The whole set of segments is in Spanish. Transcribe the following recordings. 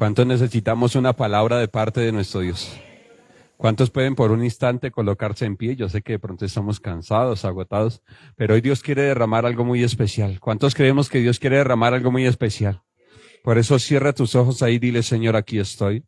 ¿Cuántos necesitamos una palabra de parte de nuestro Dios? ¿Cuántos pueden por un instante colocarse en pie? Yo sé que de pronto estamos cansados, agotados, pero hoy Dios quiere derramar algo muy especial. ¿Cuántos creemos que Dios quiere derramar algo muy especial? Por eso cierra tus ojos ahí, dile, Señor, aquí estoy.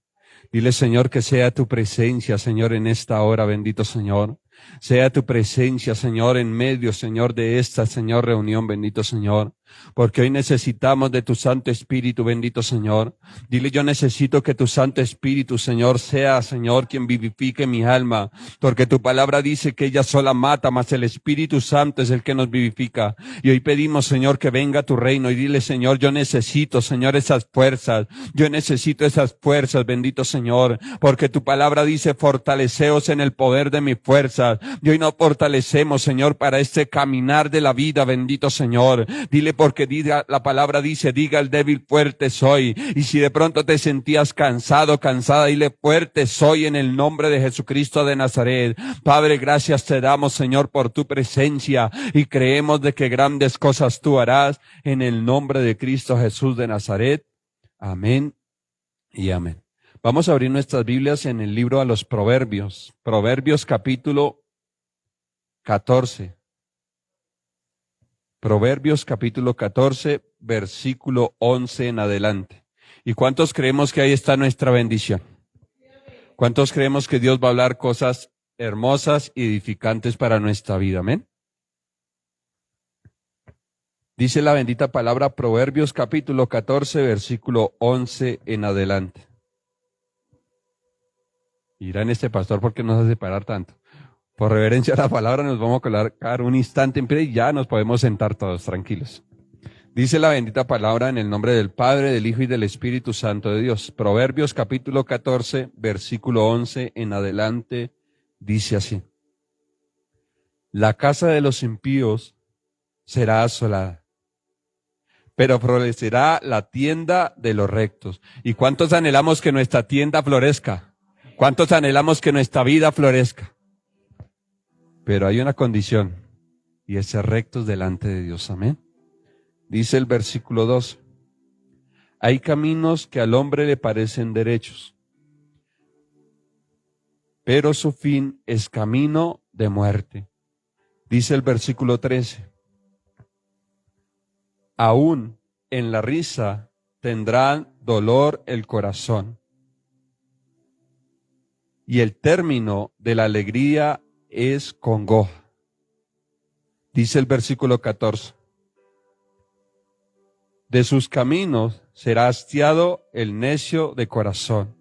Dile, Señor, que sea tu presencia, Señor, en esta hora, bendito Señor. Sea tu presencia, Señor, en medio, Señor, de esta, Señor, reunión, bendito Señor. Porque hoy necesitamos de tu Santo Espíritu, bendito Señor. Dile, yo necesito que tu Santo Espíritu, Señor, sea, Señor, quien vivifique mi alma. Porque tu palabra dice que ella sola mata, mas el Espíritu Santo es el que nos vivifica. Y hoy pedimos, Señor, que venga tu reino. Y dile, Señor, yo necesito, Señor, esas fuerzas. Yo necesito esas fuerzas, bendito Señor. Porque tu palabra dice, fortaleceos en el poder de mi fuerza. Y hoy nos fortalecemos, Señor, para este caminar de la vida, bendito Señor. Dile, porque la palabra dice, diga el débil, fuerte soy. Y si de pronto te sentías cansado, cansada, dile, fuerte soy en el nombre de Jesucristo de Nazaret. Padre, gracias te damos, Señor, por tu presencia. Y creemos de que grandes cosas tú harás en el nombre de Cristo Jesús de Nazaret. Amén y amén. Vamos a abrir nuestras Biblias en el libro a los Proverbios. Proverbios capítulo 14. Proverbios capítulo 14, versículo 11 en adelante. ¿Y cuántos creemos que ahí está nuestra bendición? ¿Cuántos creemos que Dios va a hablar cosas hermosas y edificantes para nuestra vida? Amén. Dice la bendita palabra, Proverbios capítulo 14, versículo 11 en adelante. Irán este pastor, ¿por qué nos hace parar tanto? Por reverencia a la palabra nos vamos a colocar un instante en pie y ya nos podemos sentar todos tranquilos. Dice la bendita palabra en el nombre del Padre, del Hijo y del Espíritu Santo de Dios. Proverbios capítulo 14, versículo 11 en adelante, dice así. La casa de los impíos será asolada, pero florecerá la tienda de los rectos. ¿Y cuántos anhelamos que nuestra tienda florezca? ¿Cuántos anhelamos que nuestra vida florezca? Pero hay una condición, y es ser rectos delante de Dios. Amén. Dice el versículo 2. Hay caminos que al hombre le parecen derechos, pero su fin es camino de muerte. Dice el versículo 13. Aún en la risa tendrán dolor el corazón, y el término de la alegría es congoja. Dice el versículo 14. De sus caminos será hastiado el necio de corazón,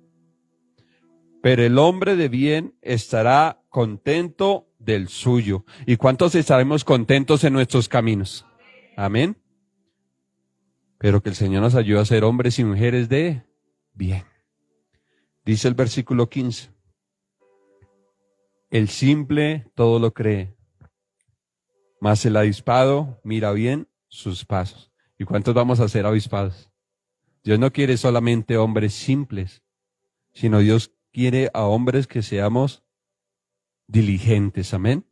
pero el hombre de bien estará contento del suyo. ¿Y cuántos estaremos contentos en nuestros caminos? Amén. Pero que el Señor nos ayude a ser hombres y mujeres de bien. Dice el versículo 15. El simple todo lo cree, mas el avispado mira bien sus pasos. ¿Y cuántos vamos a ser avispados? Dios no quiere solamente hombres simples, sino Dios quiere a hombres que seamos diligentes. Amén.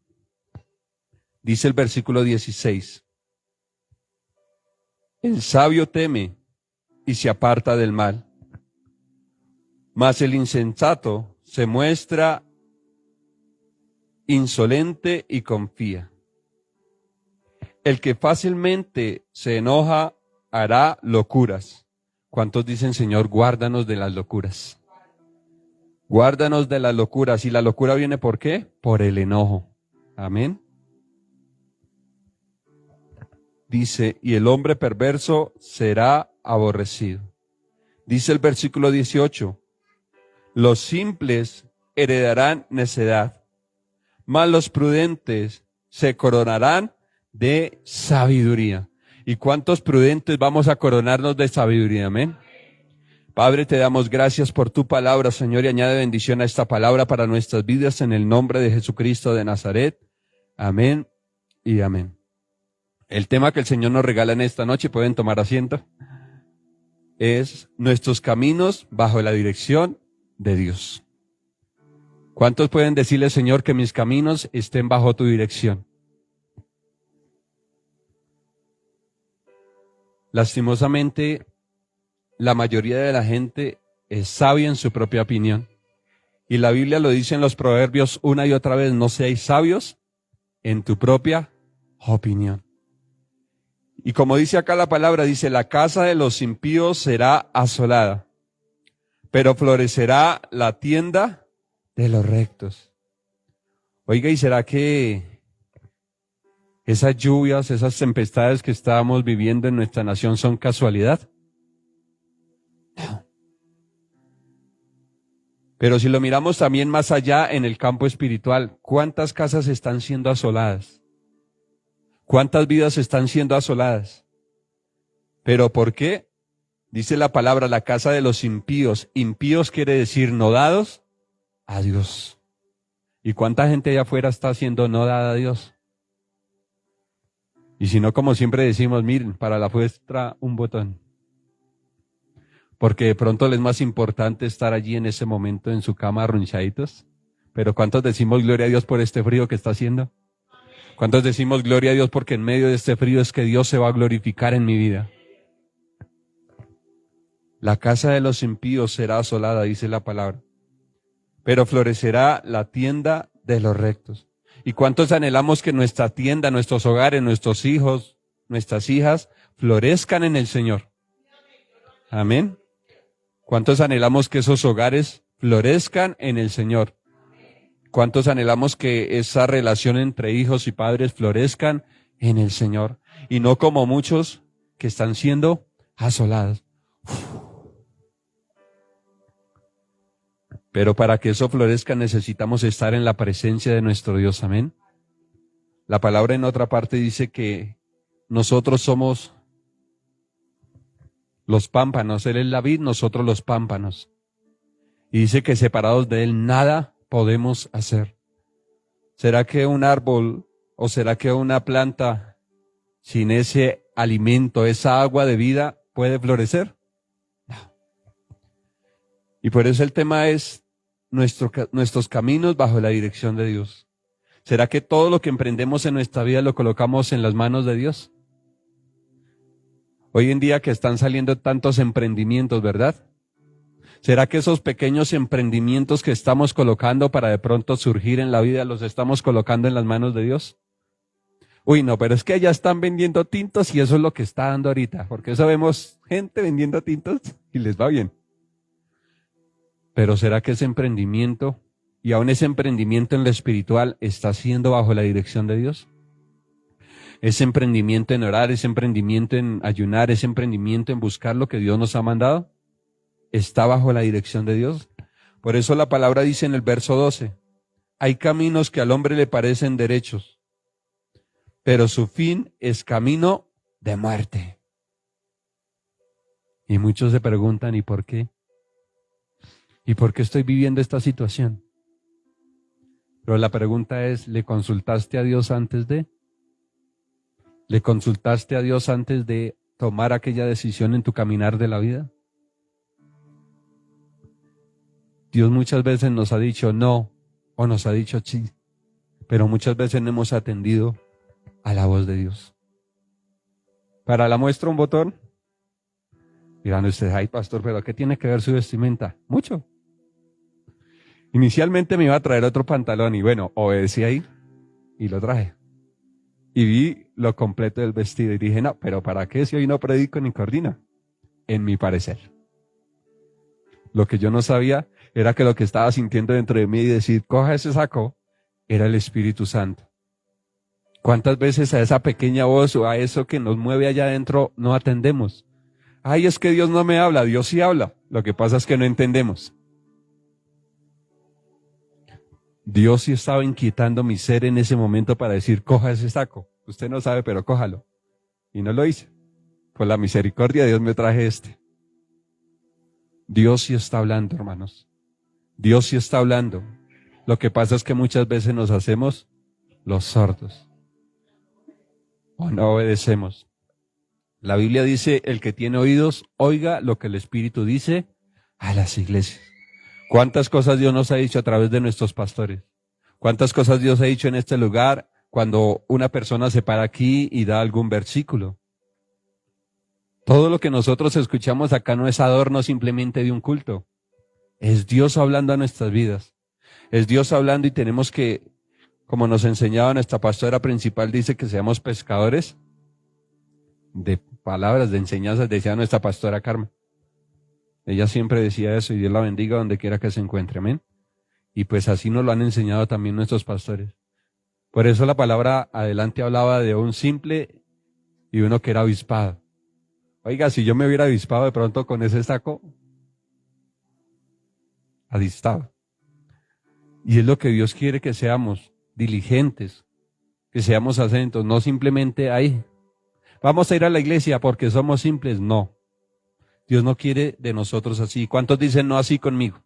Dice el versículo 16. El sabio teme y se aparta del mal, mas el insensato se muestra insolente y confía. El que fácilmente se enoja hará locuras. ¿Cuántos dicen, Señor, guárdanos de las locuras? Guárdanos de las locuras. ¿Y la locura viene por qué? Por el enojo. Amén. Dice, y el hombre perverso será aborrecido. Dice el versículo 18, los simples heredarán necedad, mas los prudentes se coronarán de sabiduría. ¿Y cuántos prudentes vamos a coronarnos de sabiduría? Amén. Padre, te damos gracias por tu palabra, Señor, y añade bendición a esta palabra para nuestras vidas en el nombre de Jesucristo de Nazaret. Amén y amén. El tema que el Señor nos regala en esta noche, pueden tomar asiento, es nuestros caminos bajo la dirección de Dios. ¿Cuántos pueden decirle, Señor, que mis caminos estén bajo tu dirección? Lastimosamente, la mayoría de la gente es sabio en su propia opinión. Y la Biblia lo dice en los Proverbios una y otra vez, no seáis sabios en tu propia opinión. Y como dice acá la palabra, dice, la casa de los impíos será asolada, pero florecerá la tienda de los rectos. Oiga, ¿y será que esas lluvias, esas tempestades que estábamos viviendo en nuestra nación son casualidad? No. Pero si lo miramos también más allá en el campo espiritual, ¿cuántas casas están siendo asoladas? ¿Cuántas vidas están siendo asoladas? ¿Pero por qué? Dice la palabra, la casa de los impíos. Impíos quiere decir no dados a Dios. ¿Y cuánta gente allá afuera está siendo no dada a Dios? Y si no, como siempre decimos, miren, para la muestra un botón. Porque de pronto les es más importante estar allí en ese momento en su cama arrunchaditos. Pero ¿cuántos decimos gloria a Dios por este frío que está haciendo? ¿Cuántos decimos gloria a Dios porque en medio de este frío es que Dios se va a glorificar en mi vida? La casa de los impíos será asolada, dice la palabra, pero florecerá la tienda de los rectos. ¿Y cuántos anhelamos que nuestra tienda, nuestros hogares, nuestros hijos, nuestras hijas florezcan en el Señor? Amén. ¿Cuántos anhelamos que esos hogares florezcan en el Señor? ¿Cuántos anhelamos que esa relación entre hijos y padres florezcan en el Señor? Y no como muchos que están siendo asolados. Pero para que eso florezca necesitamos estar en la presencia de nuestro Dios. Amén. La palabra en otra parte dice que nosotros somos los pámpanos. Él es la vid, nosotros los pámpanos. Y dice que separados de Él nada podemos hacer. ¿Será que un árbol o será que una planta sin ese alimento, esa agua de vida, puede florecer? No. Y por eso el tema es nuestros caminos bajo la dirección de Dios. ¿Será que todo lo que emprendemos en nuestra vida lo colocamos en las manos de Dios? Hoy en día que están saliendo tantos emprendimientos, ¿verdad? ¿Será que esos pequeños emprendimientos que estamos colocando para de pronto surgir en la vida los estamos colocando en las manos de Dios? Uy, no, pero es que ya están vendiendo tintos y eso es lo que está dando ahorita, porque eso vemos gente vendiendo tintos y les va bien. Pero ¿será que ese emprendimiento, y aún ese emprendimiento en lo espiritual, está siendo bajo la dirección de Dios? Ese emprendimiento en orar, ese emprendimiento en ayunar, ese emprendimiento en buscar lo que Dios nos ha mandado, ¿está bajo la dirección de Dios? Por eso la palabra dice en el verso 12, hay caminos que al hombre le parecen derechos, pero su fin es camino de muerte. Y muchos se preguntan, ¿y por qué? ¿Y por qué estoy viviendo esta situación? Pero la pregunta es, ¿le consultaste a Dios antes de? ¿Le consultaste a Dios antes de tomar aquella decisión en tu caminar de la vida? Dios muchas veces nos ha dicho no o nos ha dicho sí, pero muchas veces no hemos atendido a la voz de Dios. Para la muestra un botón. Dirán ustedes, ay pastor, pero ¿qué tiene que ver su vestimenta? Mucho. Inicialmente me iba a traer otro pantalón y bueno, obedecí ahí y lo traje. Y vi lo completo del vestido y dije, no, pero ¿para qué si hoy no predico ni coordino? En mi parecer. Lo que yo no sabía era que lo que estaba sintiendo dentro de mí y decir, coja ese saco, era el Espíritu Santo. ¿Cuántas veces a esa pequeña voz o a eso que nos mueve allá adentro no atendemos? Ay, es que Dios no me habla, Dios sí habla. Lo que pasa es que no entendemos. Dios sí estaba inquietando mi ser en ese momento para decir, coja ese saco. Usted no sabe, pero cójalo. Y no lo hice. Por la misericordia de Dios me traje este. Dios sí está hablando, hermanos. Dios sí está hablando. Lo que pasa es que muchas veces nos hacemos los sordos. O no obedecemos. La Biblia dice, el que tiene oídos, oiga lo que el Espíritu dice a las iglesias. ¿Cuántas cosas Dios nos ha dicho a través de nuestros pastores? ¿Cuántas cosas Dios ha dicho en este lugar cuando una persona se para aquí y da algún versículo? Todo lo que nosotros escuchamos acá no es adorno simplemente de un culto. Es Dios hablando a nuestras vidas. Es Dios hablando y tenemos que, como nos enseñaba nuestra pastora principal, dice que seamos pescadores de palabras, de enseñanzas, decía nuestra pastora Carmen. Ella siempre decía eso, y Dios la bendiga donde quiera que se encuentre, amén. Y pues así nos lo han enseñado también nuestros pastores. Por eso la palabra adelante hablaba de un simple y uno que era avispado. Oiga, si yo me hubiera avispado de pronto con ese saco, adistado. Y es lo que Dios quiere que seamos, diligentes, que seamos atentos, no simplemente ahí. Vamos a ir a la iglesia porque somos simples, no. Dios no quiere de nosotros así. ¿Cuántos dicen no así conmigo?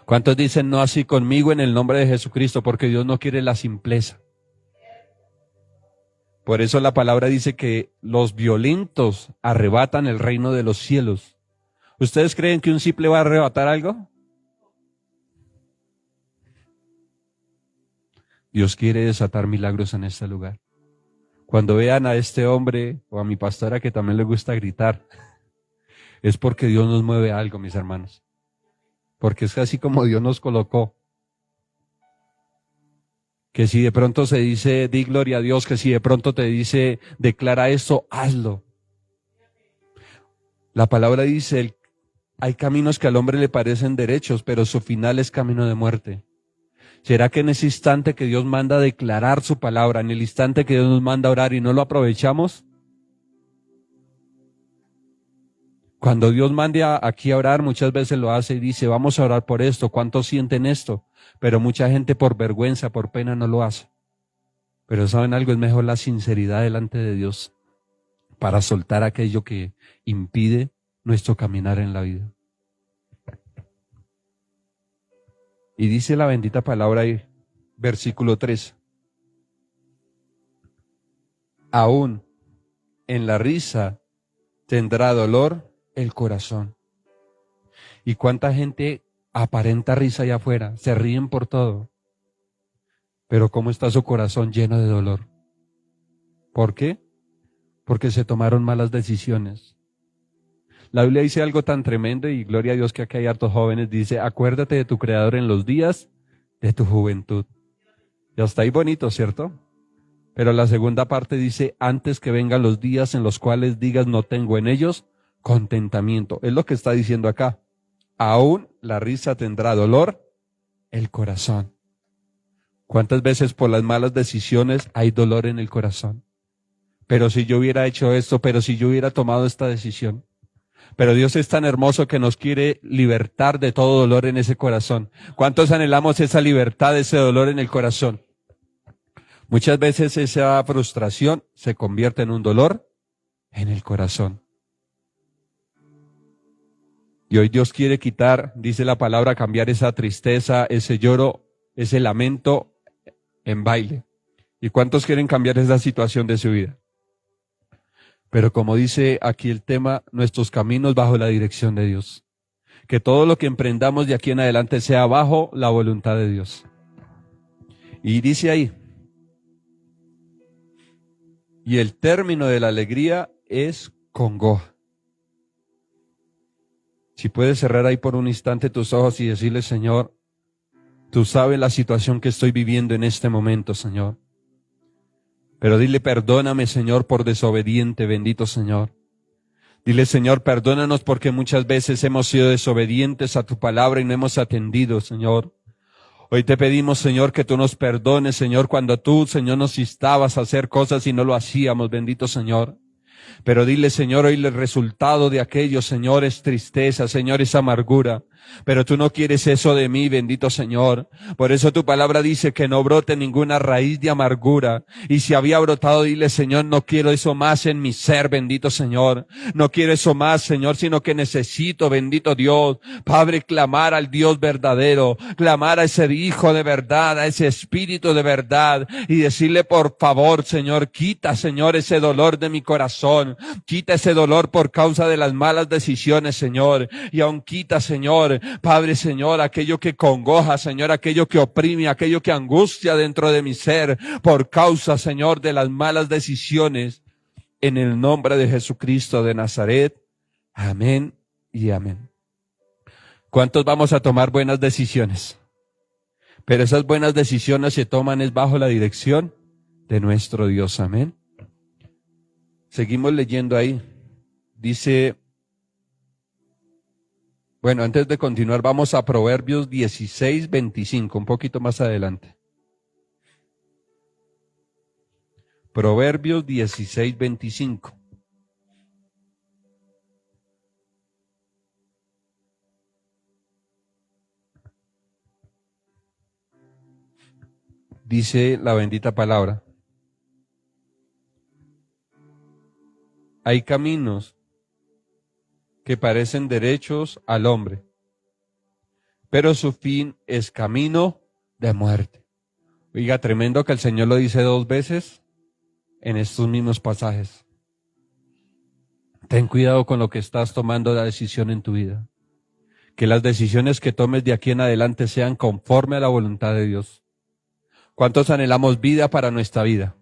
¿Cuántos dicen no así conmigo en el nombre de Jesucristo? Porque Dios no quiere la simpleza. Por eso la palabra dice que los violentos arrebatan el reino de los cielos. ¿Ustedes creen que un simple va a arrebatar algo? Dios quiere desatar milagros en este lugar. Cuando vean a este hombre o a mi pastora que también le gusta gritar, es porque Dios nos mueve algo, mis hermanos. Porque es así como Dios nos colocó. Que si de pronto se dice, di gloria a Dios, que si de pronto te dice, declara esto, hazlo. La palabra dice, hay caminos que al hombre le parecen derechos, pero su final es camino de muerte. ¿Será que en ese instante que Dios manda a declarar su palabra, en el instante que Dios nos manda a orar y no lo aprovechamos? Cuando Dios mande aquí a orar, muchas veces lo hace y dice, vamos a orar por esto. ¿Cuántos sienten esto? Pero mucha gente por vergüenza, por pena no lo hace. Pero ¿saben algo? Es mejor la sinceridad delante de Dios para soltar aquello que impide nuestro caminar en la vida. Y dice la bendita palabra ahí, versículo 3. Aún en la risa tendrá dolor el corazón. ¿Y cuánta gente aparenta risa allá afuera? Se ríen por todo. Pero ¿cómo está su corazón lleno de dolor? ¿Por qué? Porque se tomaron malas decisiones. La Biblia dice algo tan tremendo y gloria a Dios que aquí hay hartos jóvenes. Dice, acuérdate de tu Creador en los días de tu juventud. Ya está ahí bonito, ¿cierto? Pero la segunda parte dice, antes que vengan los días en los cuales digas no tengo en ellos contentamiento. Es lo que está diciendo acá. Aún la risa tendrá dolor el corazón. ¿Cuántas veces por las malas decisiones hay dolor en el corazón? Pero si yo hubiera hecho esto, pero si yo hubiera tomado esta decisión. Pero Dios es tan hermoso que nos quiere libertar de todo dolor en ese corazón. ¿Cuántos anhelamos esa libertad, ese dolor en el corazón? Muchas veces esa frustración se convierte en un dolor en el corazón. Y hoy Dios quiere quitar, dice la palabra, cambiar esa tristeza, ese lloro, ese lamento en baile. ¿Y cuántos quieren cambiar esa situación de su vida? Pero como dice aquí el tema, nuestros caminos bajo la dirección de Dios. Que todo lo que emprendamos de aquí en adelante sea bajo la voluntad de Dios. Y dice ahí, y el término de la alegría es congoja. Si puedes cerrar ahí por un instante tus ojos y decirle, Señor, tú sabes la situación que estoy viviendo en este momento, Señor. Pero dile, perdóname, Señor, por desobediente, bendito Señor. Dile, Señor, perdónanos porque muchas veces hemos sido desobedientes a tu palabra y no hemos atendido, Señor. Hoy te pedimos, Señor, que tú nos perdones, Señor, cuando tú, Señor, nos instabas a hacer cosas y no lo hacíamos, bendito Señor. Pero dile, Señor, hoy el resultado de aquello, Señor, es tristeza, Señor, es amargura. Pero tú no quieres eso de mí, bendito Señor. Por eso tu palabra dice que no brote ninguna raíz de amargura. Y si había brotado, dile, Señor, no quiero eso más en mi ser, bendito Señor. No quiero eso más, Señor, sino que necesito, bendito Dios, Padre, clamar al Dios verdadero, clamar a ese Hijo de verdad, a ese Espíritu de verdad y decirle, por favor, Señor, quita, Señor, ese dolor de mi corazón. Quita ese dolor por causa de las malas decisiones, Señor. Y aún quita, Señor, Padre, Señor, aquello que congoja, Señor, aquello que oprime, aquello que angustia dentro de mi ser por causa, Señor, de las malas decisiones. En el nombre de Jesucristo de Nazaret. Amén y amén. ¿Cuántos vamos a tomar buenas decisiones? Pero esas buenas decisiones se toman es bajo la dirección de nuestro Dios. Amén. Seguimos leyendo ahí. Dice, bueno, antes de continuar vamos a Proverbios 16:25, un poquito más adelante. Proverbios 16:25. Dice la bendita palabra. Hay caminos que parecen derechos al hombre, pero su fin es camino de muerte. Oiga, tremendo que el Señor lo dice 2 veces en estos mismos pasajes. Ten cuidado con lo que estás tomando la decisión en tu vida. Que las decisiones que tomes de aquí en adelante sean conforme a la voluntad de Dios. ¿Cuántos anhelamos vida para nuestra vida?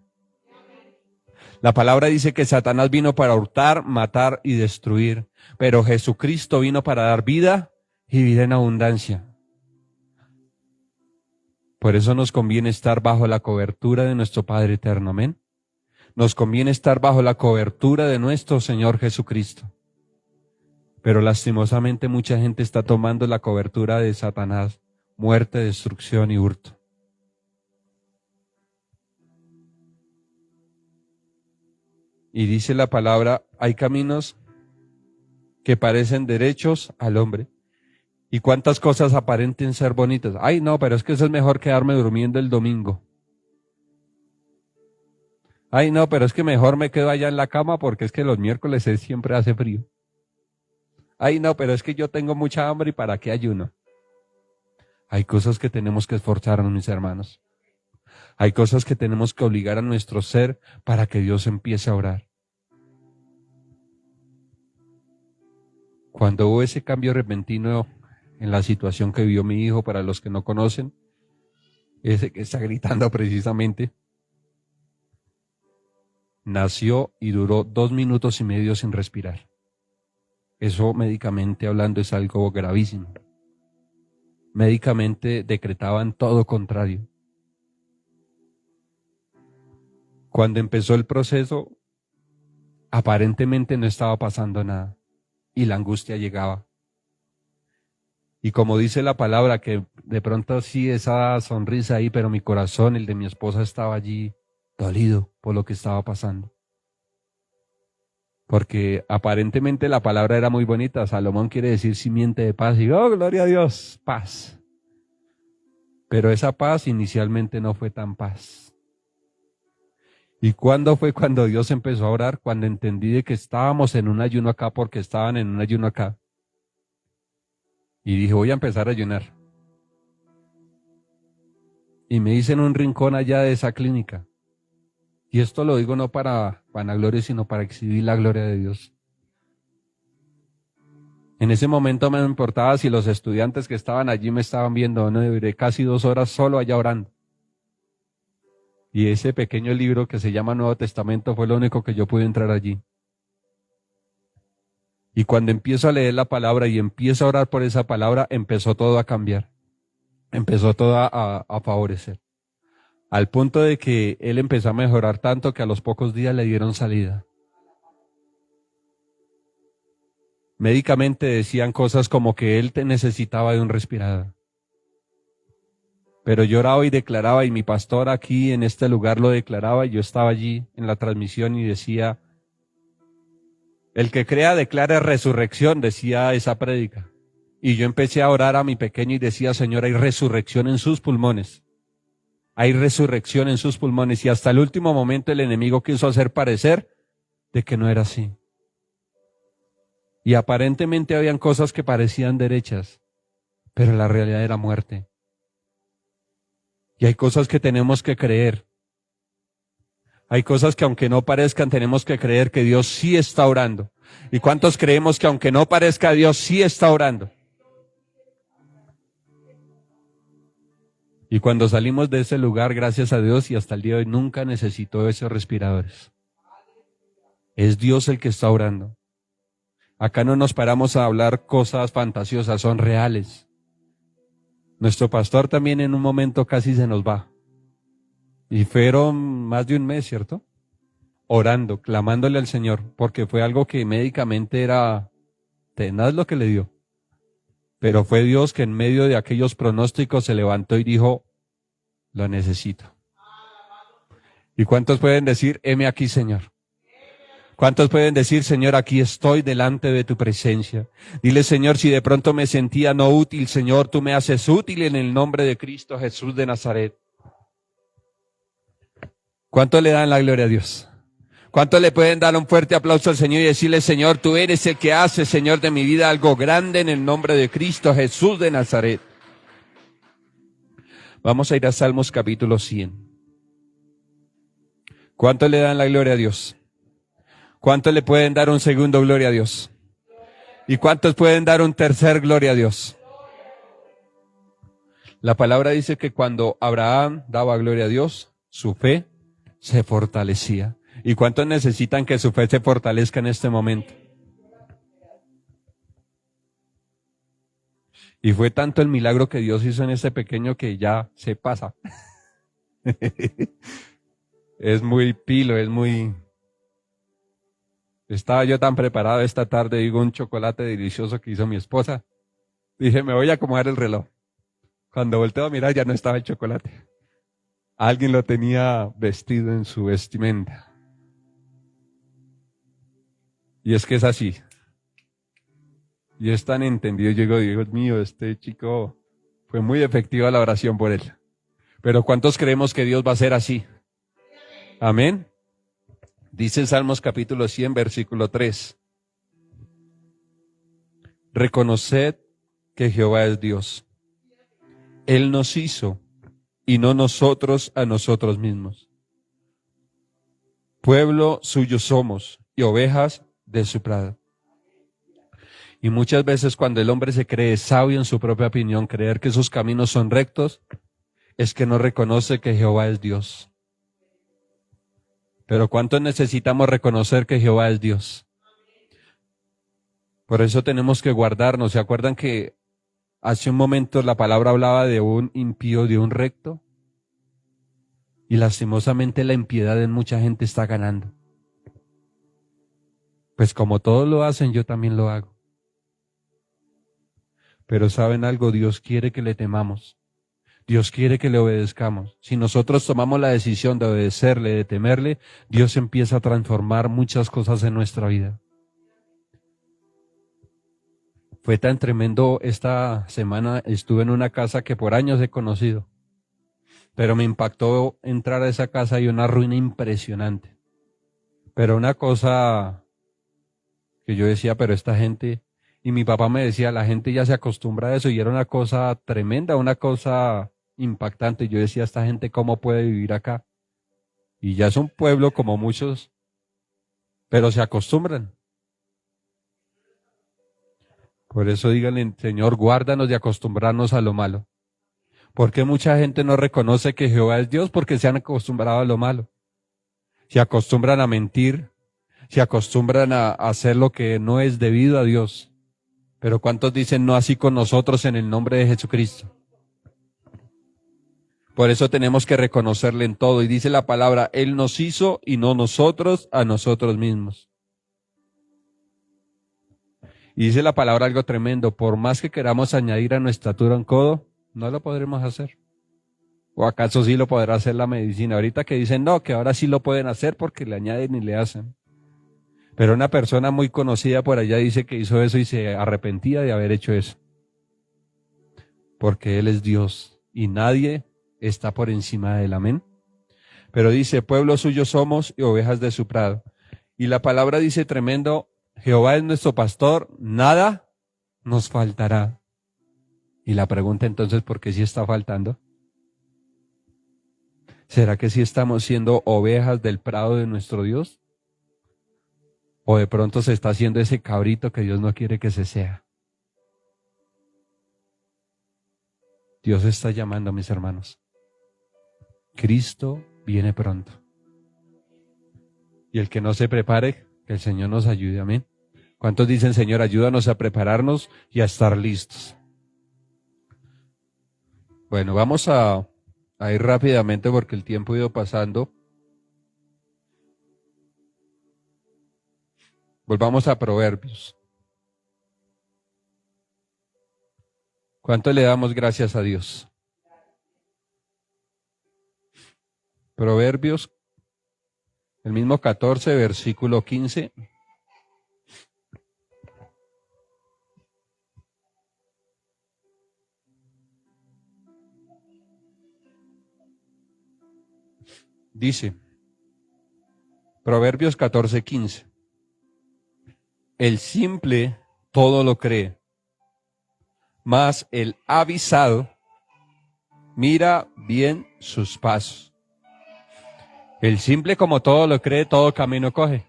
La palabra dice que Satanás vino para hurtar, matar y destruir, pero Jesucristo vino para dar vida y vida en abundancia. Por eso nos conviene estar bajo la cobertura de nuestro Padre Eterno, amén. Nos conviene estar bajo la cobertura de nuestro Señor Jesucristo. Pero lastimosamente mucha gente está tomando la cobertura de Satanás, muerte, destrucción y hurto. Y dice la palabra, hay caminos que parecen derechos al hombre. ¿Y cuántas cosas aparenten ser bonitas? Ay, no, pero es que eso es mejor quedarme durmiendo el domingo. Ay, no, pero es que mejor me quedo allá en la cama porque es que los miércoles siempre hace frío. Ay, no, pero es que yo tengo mucha hambre y ¿para qué ayuno? Hay cosas que tenemos que esforzarnos, mis hermanos. Hay cosas que tenemos que obligar a nuestro ser para que Dios empiece a orar. Cuando hubo ese cambio repentino en la situación que vivió mi hijo, para los que no conocen, ese que está gritando precisamente, nació y duró 2 minutos y medio sin respirar. Eso médicamente hablando es algo gravísimo. Médicamente decretaban todo contrario. Cuando empezó el proceso, aparentemente no estaba pasando nada y la angustia llegaba. Y como dice la palabra, que de pronto sí esa sonrisa ahí, pero mi corazón, el de mi esposa, estaba allí dolido por lo que estaba pasando. Porque aparentemente la palabra era muy bonita. Salomón quiere decir simiente de paz. Y oh, gloria a Dios, paz. Pero esa paz inicialmente no fue tan paz. ¿Y cuándo fue cuando Dios empezó a orar? Cuando entendí de que estábamos en un ayuno acá porque estaban en un ayuno acá. Y dije, voy a empezar a ayunar. Y me hice en un rincón allá de esa clínica. Y esto lo digo no para vanagloria, sino para exhibir la gloria de Dios. En ese momento me importaba si los estudiantes que estaban allí me estaban viendo, no, duré casi 2 horas solo allá orando. Y ese pequeño libro que se llama Nuevo Testamento fue lo único que yo pude entrar allí. Y cuando empiezo a leer la palabra y empiezo a orar por esa palabra, empezó todo a cambiar. Empezó todo a favorecer. Al punto de que él empezó a mejorar tanto que a los pocos días le dieron salida. Médicamente decían cosas como que él necesitaba de un respirador. Pero yo oraba y declaraba, y mi pastor aquí en este lugar lo declaraba, y yo estaba allí en la transmisión y decía, el que crea declara resurrección, decía esa prédica. Y yo empecé a orar a mi pequeño y decía, Señor, hay resurrección en sus pulmones. Hay resurrección en sus pulmones. Y hasta el último momento el enemigo quiso hacer parecer de que no era así. Y aparentemente habían cosas que parecían derechas, pero la realidad era muerte. Y hay cosas que tenemos que creer. Hay cosas que aunque no parezcan, tenemos que creer que Dios sí está orando. ¿Y cuántos creemos que aunque no parezca, Dios sí está orando? Y cuando salimos de ese lugar, gracias a Dios, y hasta el día de hoy nunca necesitó esos respiradores. Es Dios el que está orando. Acá no nos paramos a hablar cosas fantasiosas, son reales. Nuestro pastor también en un momento casi se nos va. Y fueron más de un mes, ¿cierto? Orando, clamándole al Señor, porque fue algo que médicamente era tenaz lo que le dio. Pero fue Dios que en medio de aquellos pronósticos se levantó y dijo, lo necesito. ¿Y cuántos pueden decir, heme aquí, Señor? ¿Cuántos pueden decir, Señor, aquí estoy delante de tu presencia? Dile, Señor, si de pronto me sentía no útil, Señor, tú me haces útil en el nombre de Cristo Jesús de Nazaret. ¿Cuánto le dan la gloria a Dios? ¿Cuánto le pueden dar un fuerte aplauso al Señor y decirle, Señor, tú eres el que hace, Señor, de mi vida algo grande en el nombre de Cristo Jesús de Nazaret? Vamos a ir a Salmos capítulo 100. ¿Cuánto le dan la gloria a Dios? ¿Cuántos le pueden dar un segundo gloria a Dios? ¿Y cuántos pueden dar un tercer gloria a Dios? La palabra dice que cuando Abraham daba gloria a Dios, su fe se fortalecía. ¿Y cuántos necesitan que su fe se fortalezca en este momento? Y fue tanto el milagro que Dios hizo en este pequeño que ya se pasa. Es muy pilo, es muy... Estaba yo tan preparado esta tarde, digo, un chocolate delicioso que hizo mi esposa. Dije, me voy a acomodar el reloj. Cuando volteo a mirar ya no estaba el chocolate. Alguien lo tenía vestido en su vestimenta. Y es que es así. Y es tan entendido, yo digo, Dios mío, este chico fue muy efectiva la oración por él. Pero ¿cuántos creemos que Dios va a ser así? Amén. Dice Salmos capítulo 100, versículo 3. Reconoced que Jehová es Dios. Él nos hizo y no nosotros a nosotros mismos. Pueblo suyo somos y ovejas de su prado. Y muchas veces cuando el hombre se cree sabio en su propia opinión, creer que sus caminos son rectos, es que no reconoce que Jehová es Dios. Pero ¿cuántos necesitamos reconocer que Jehová es Dios? Por eso tenemos que guardarnos. ¿Se acuerdan que hace un momento la palabra hablaba de un impío, de un recto? Y lastimosamente la impiedad en mucha gente está ganando. Pues como todos lo hacen, yo también lo hago. Pero ¿saben algo? Dios quiere que le temamos. Dios quiere que le obedezcamos. Si nosotros tomamos la decisión de obedecerle, de temerle, Dios empieza a transformar muchas cosas en nuestra vida. Fue tan tremendo, esta semana estuve en una casa que por años he conocido, pero me impactó entrar a esa casa y una ruina impresionante. Pero una cosa que yo decía, pero esta gente, y mi papá me decía, la gente ya se acostumbra a eso, y era una cosa tremenda, una cosa impactante. Y yo decía, esta gente, ¿cómo puede vivir acá? Y ya es un pueblo como muchos, pero se acostumbran. Por eso díganle, Señor, guárdanos de acostumbrarnos a lo malo. ¿Por qué mucha gente no reconoce que Jehová es Dios? Porque se han acostumbrado a lo malo. Se acostumbran a mentir, se acostumbran a hacer lo que no es debido a Dios. Pero ¿cuántos dicen no así con nosotros en el nombre de Jesucristo? Por eso tenemos que reconocerle en todo. Y dice la palabra, Él nos hizo y no nosotros a nosotros mismos. Y dice la palabra algo tremendo, por más que queramos añadir a nuestra estatura un codo, no lo podremos hacer. ¿O acaso sí lo podrá hacer la medicina? Ahorita que dicen no, que ahora sí lo pueden hacer porque le añaden y le hacen. Pero una persona muy conocida por allá dice que hizo eso y se arrepentía de haber hecho eso. Porque Él es Dios y nadie está por encima de él. Amén. Pero dice, pueblo suyo somos y ovejas de su prado. Y la palabra dice tremendo, Jehová es nuestro pastor, nada nos faltará. Y la pregunta entonces, ¿por qué sí está faltando? ¿Será que sí estamos siendo ovejas del prado de nuestro Dios? ¿O de pronto se está haciendo ese cabrito que Dios no quiere que se sea? Dios está llamando, mis hermanos. Cristo viene pronto. Y el que no se prepare, que el Señor nos ayude, amén. ¿Cuántos dicen, Señor, ayúdanos a prepararnos y a estar listos? Bueno, vamos a ir rápidamente porque el tiempo ha ido pasando. Volvamos a Proverbios. ¿Cuánto le damos gracias a Dios? Proverbios, el mismo 14, versículo 15. Dice, Proverbios 14, 15. El simple todo lo cree, mas el avisado mira bien sus pasos. El simple como todo lo cree, todo camino coge.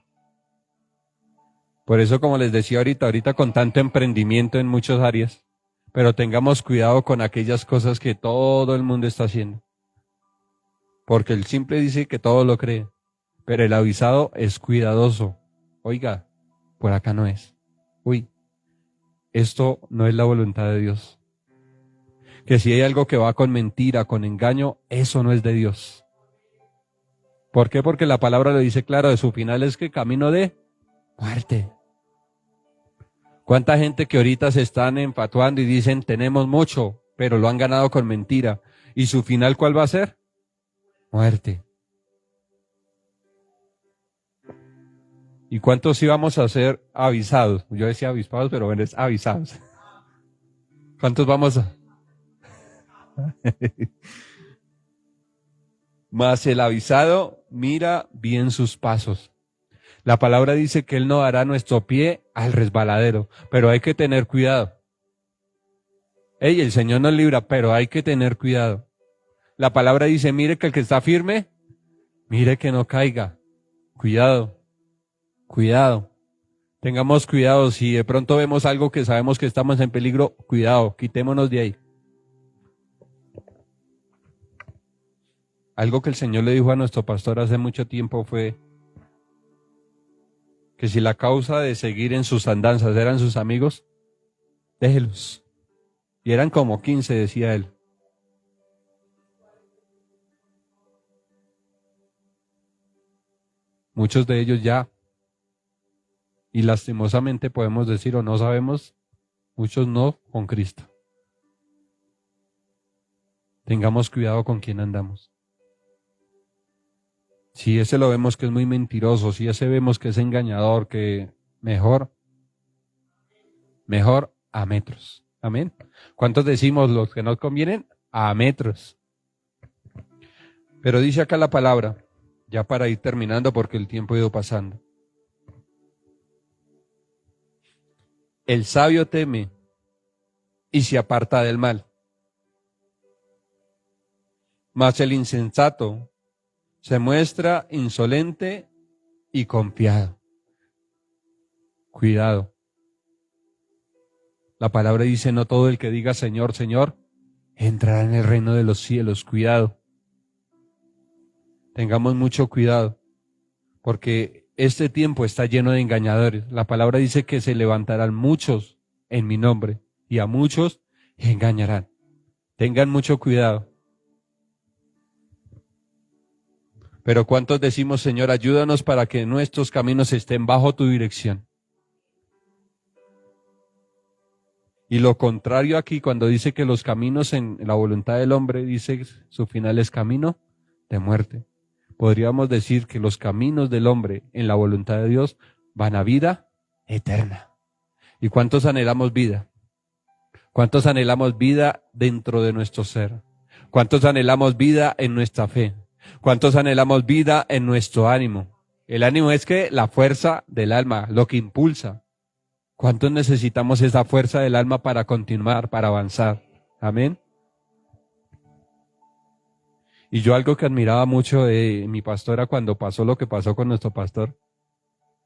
Por eso, como les decía ahorita con tanto emprendimiento en muchas áreas, pero tengamos cuidado con aquellas cosas que todo el mundo está haciendo. Porque el simple dice que todo lo cree, pero el avisado es cuidadoso. Oiga, por acá no es. Uy, esto no es la voluntad de Dios. Que si hay algo que va con mentira, con engaño, eso no es de Dios. ¿Por qué? Porque la palabra le dice claro, de su final es que camino de muerte. ¿Cuánta gente que ahorita se están enfatuando y dicen tenemos mucho, pero lo han ganado con mentira? ¿Y su final cuál va a ser? Muerte. ¿Y cuántos íbamos a ser avisados? Yo decía avispados, pero bueno, es avisados. ¿Cuántos vamos a? Mas el avisado mira bien sus pasos. La palabra dice que Él no dará nuestro pie al resbaladero, pero hay que tener cuidado. El Señor nos libra, pero hay que tener cuidado. La palabra dice, mire que el que está firme, mire que no caiga. Cuidado, cuidado. Tengamos cuidado, si de pronto vemos algo que sabemos que estamos en peligro, cuidado, quitémonos de ahí. Algo que el Señor le dijo a nuestro pastor hace mucho tiempo fue que si la causa de seguir en sus andanzas eran sus amigos, déjelos. Y eran como 15, decía él. Muchos de ellos ya, y lastimosamente podemos decir o no sabemos, muchos no con Cristo. Tengamos cuidado con quién andamos. Si ese lo vemos que es muy mentiroso, si ese vemos que es engañador, que mejor a metros. Amén. ¿Cuántos decimos los que nos convienen? A metros. Pero dice acá la palabra, ya para ir terminando porque el tiempo ha ido pasando. El sabio teme y se aparta del mal, mas el insensato se muestra insolente y confiado. Cuidado. La palabra dice, no todo el que diga Señor, Señor, entrará en el reino de los cielos. Cuidado. Tengamos mucho cuidado, porque este tiempo está lleno de engañadores. La palabra dice que se levantarán muchos en mi nombre y a muchos engañarán. Tengan mucho cuidado. Pero ¿cuántos decimos, Señor, ayúdanos para que nuestros caminos estén bajo tu dirección? Y lo contrario aquí, cuando dice que los caminos en la voluntad del hombre, dice su final es camino de muerte. Podríamos decir que los caminos del hombre en la voluntad de Dios van a vida eterna. ¿Y cuántos anhelamos vida? ¿Cuántos anhelamos vida dentro de nuestro ser? ¿Cuántos anhelamos vida en nuestra fe? ¿Cuántos anhelamos vida en nuestro ánimo? El ánimo es que la fuerza del alma, lo que impulsa. ¿Cuántos necesitamos esa fuerza del alma para continuar, para avanzar? Amén. Y yo algo que admiraba mucho de mi pastora cuando pasó lo que pasó con nuestro pastor,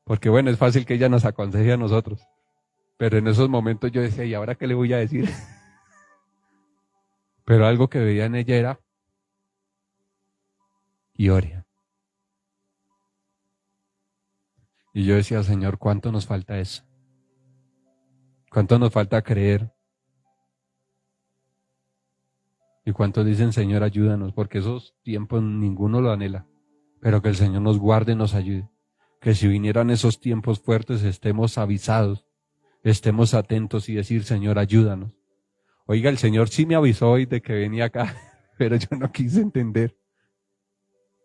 porque bueno, es fácil que ella nos aconseje a nosotros, pero en esos momentos yo decía, ¿y ahora qué le voy a decir? Pero algo que veía en ella era, y ore. Y yo decía, Señor, ¿cuánto nos falta eso? ¿Cuánto nos falta creer? ¿Y cuántos dicen, Señor, ayúdanos? Porque esos tiempos ninguno lo anhela. Pero que el Señor nos guarde y nos ayude. Que si vinieran esos tiempos fuertes estemos avisados, estemos atentos y decir, Señor, ayúdanos. Oiga, el Señor sí me avisó hoy de que venía acá, pero yo no quise entender.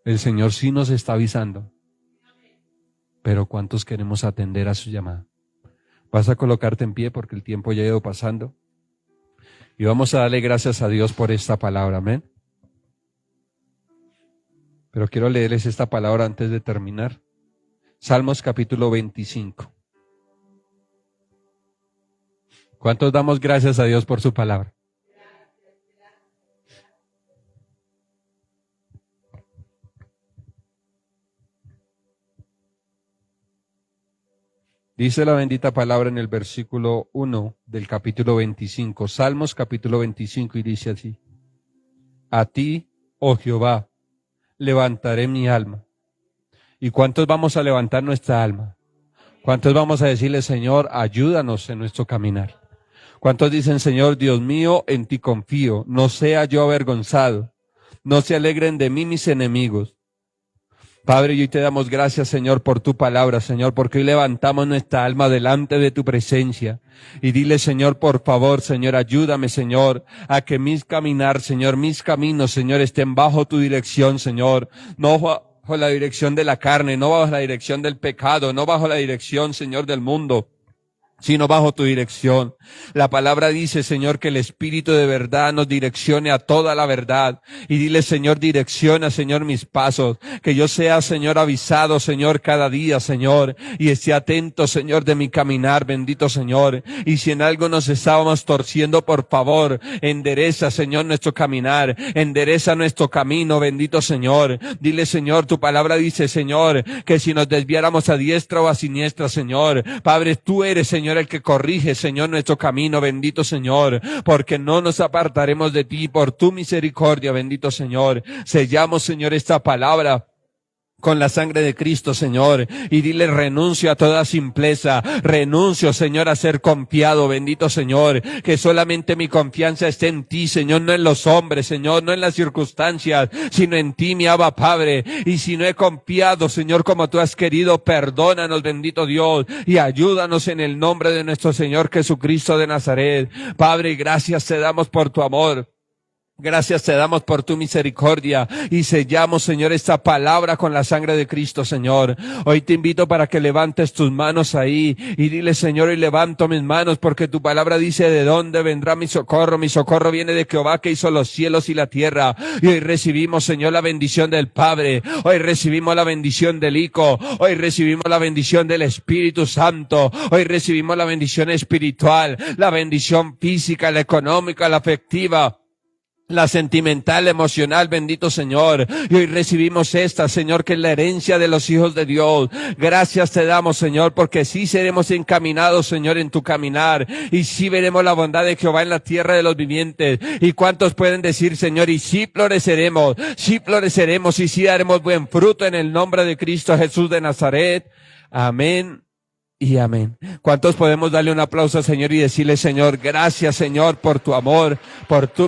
El Señor sí nos está avisando. Pero ¿cuántos queremos atender a su llamada? Vas a colocarte en pie porque el tiempo ya ha ido pasando. Y vamos a darle gracias a Dios por esta palabra, amén. Pero quiero leerles esta palabra antes de terminar. Salmos capítulo 25. ¿Cuántos damos gracias a Dios por su palabra? Dice la bendita palabra en el versículo 1 del capítulo 25, Salmos capítulo 25, y dice así: A ti, oh Jehová, levantaré mi alma. ¿Y cuántos vamos a levantar nuestra alma? ¿Cuántos vamos a decirle, Señor, ayúdanos en nuestro caminar? ¿Cuántos dicen, Señor, Dios mío, en ti confío, no sea yo avergonzado, no se alegren de mí mis enemigos? Padre, y hoy te damos gracias, Señor, por tu palabra, Señor, porque hoy levantamos nuestra alma delante de tu presencia. Y dile, Señor, por favor, Señor, ayúdame, Señor, a que mis caminar, Señor, mis caminos, Señor, estén bajo tu dirección, Señor, no bajo la dirección de la carne, no bajo la dirección del pecado, no bajo la dirección, Señor, del mundo, sino bajo tu dirección. La palabra dice, Señor, que el Espíritu de verdad nos direccione a toda la verdad. Y dile, Señor, direcciona, Señor, mis pasos. Que yo sea, Señor, avisado, Señor, cada día, Señor. Y esté atento, Señor, de mi caminar, bendito Señor. Y si en algo nos estábamos torciendo, por favor, endereza, Señor, nuestro caminar. Endereza nuestro camino, bendito Señor. Dile, Señor, tu palabra dice, Señor, que si nos desviáramos a diestra o a siniestra, Señor, Padre, tú eres, Señor, el que corrige, Señor, nuestro camino, bendito Señor, porque no nos apartaremos de ti por tu misericordia, bendito Señor. Sellamos, Señor, esta palabra con la sangre de Cristo, Señor, y dile, renuncio a toda simpleza, renuncio, Señor, a ser confiado, bendito Señor, que solamente mi confianza esté en ti, Señor, no en los hombres, Señor, no en las circunstancias, sino en ti, mi Abba Padre. Y si no he confiado, Señor, como tú has querido, perdónanos, bendito Dios, y ayúdanos en el nombre de nuestro Señor Jesucristo de Nazaret. Padre, gracias te damos por tu amor. Gracias te damos por tu misericordia y sellamos, Señor, esta palabra con la sangre de Cristo, Señor. Hoy te invito para que levantes tus manos ahí y dile, Señor, y levanto mis manos porque tu palabra dice, ¿de dónde vendrá mi socorro? Mi socorro viene de Jehová que hizo los cielos y la tierra. Y hoy recibimos, Señor, la bendición del Padre. Hoy recibimos la bendición del Hijo. Hoy recibimos la bendición del Espíritu Santo. Hoy recibimos la bendición espiritual, la bendición física, la económica, la afectiva, la sentimental, emocional, bendito Señor. Y hoy recibimos esta, Señor, que es la herencia de los hijos de Dios. Gracias te damos, Señor, porque sí seremos encaminados, Señor, en tu caminar. Y sí veremos la bondad de Jehová en la tierra de los vivientes. Y cuántos pueden decir, Señor, y sí floreceremos y sí daremos buen fruto en el nombre de Cristo Jesús de Nazaret. Amén y amén. ¿Cuántos podemos darle un aplauso al Señor y decirle, Señor, gracias, Señor, por tu amor, por tu